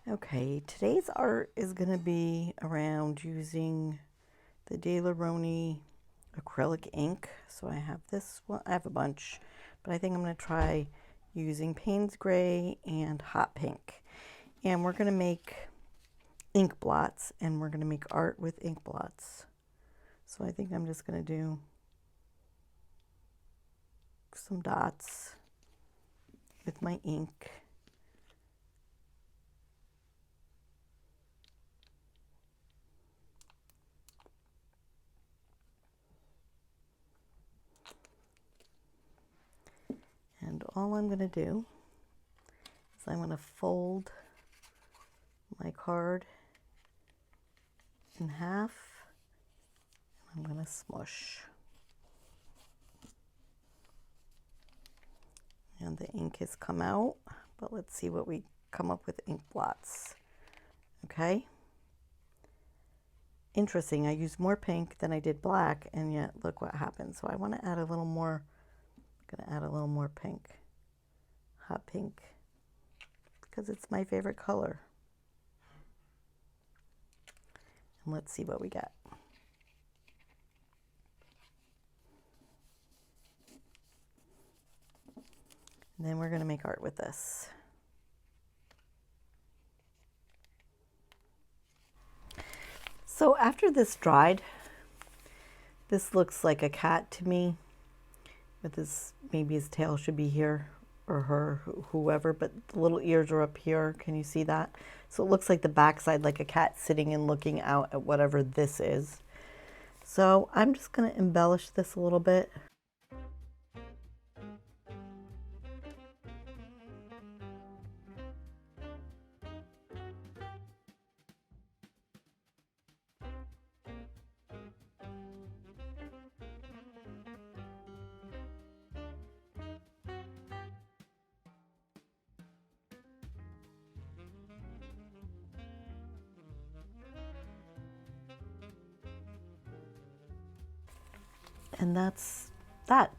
Okay, today's art is going to be around using the Daler-Rowney acrylic ink. So I have this one, I have a bunch, but I think I'm going to try using Payne's Gray and Hot Pink. And we're going to make ink blots, and we're going to make art with ink blots. So I think I'm just going to do some dots with my ink. And all I'm going to do is I'm going to fold my card in half. I'm going to smush. And the ink has come out, but let's see what we come up with ink blots. Okay. Interesting, I used more pink than I did black, and yet look what happened. So I want to add a little more, I'm going to add a little more pink, hot pink, because it's my favorite color. And let's see what we get. And then we're going to make art with this. So after this dried, this looks like a cat to me. With his, maybe his tail should be here, or her, whoever, but the little ears are up here. Can you see that? So it looks like the backside, like a cat sitting and looking out at whatever this is. So I'm just going to embellish this a little bit. And that's that.